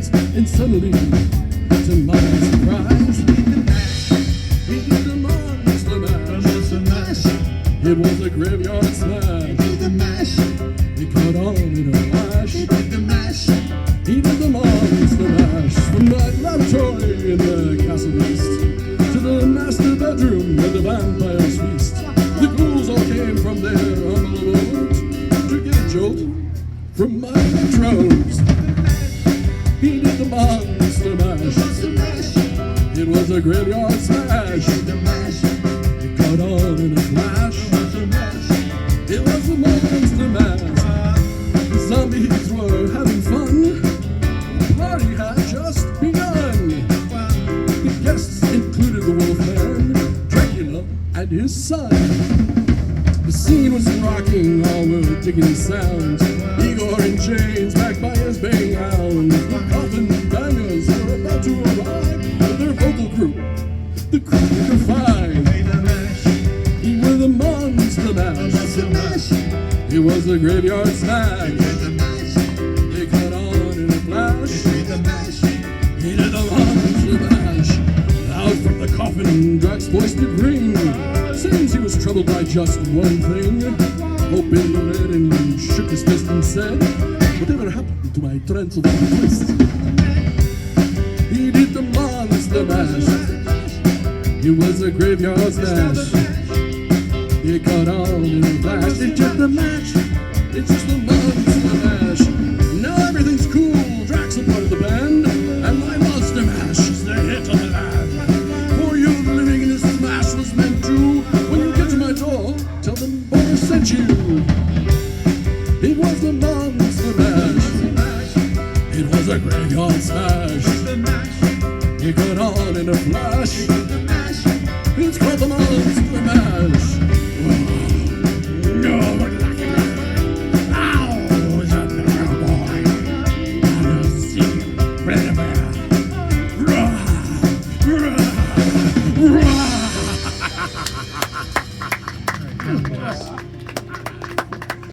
closed, and suddenly, to my surprise, he did the monster mash. It was a graveyard smash. He caught on in a flash. He did the monster mash. From that laboratory in the castle east to the master bedroom and the vampire's feast. The ghouls all came from their humble abode to get a jolt from my electrodes. He did the monster mash. It was a graveyard smash. It caught on in a flash. It was a monster mash. The zombies were having fun. The party had just begun. The guests included the Wolfman, Dracula, and his son. The scene was rocking, all were digging the sounds. Igor in chains, backed by his baying hound. The coffin bangers were about to arrive with their vocal group, the Creek of Five. He was the monster mash. It was a graveyard smash. They caught on in a flash. He did the monster mash. Out from the coffin, Drax voiced did ring. Seems he was troubled by just one thing. Hope in red and shook his fist and said, "Whatever happened to my Transylvania twist?" He did the monster mash. It was a graveyard smash. He caught on in a flash. It's just the mash. It's just the monster mash. Now everything's cool. Drax a part of the band, and my monster mash is the hit of the land. For you living in this smash was meant to. When you get to my door, tell them Boris sent you.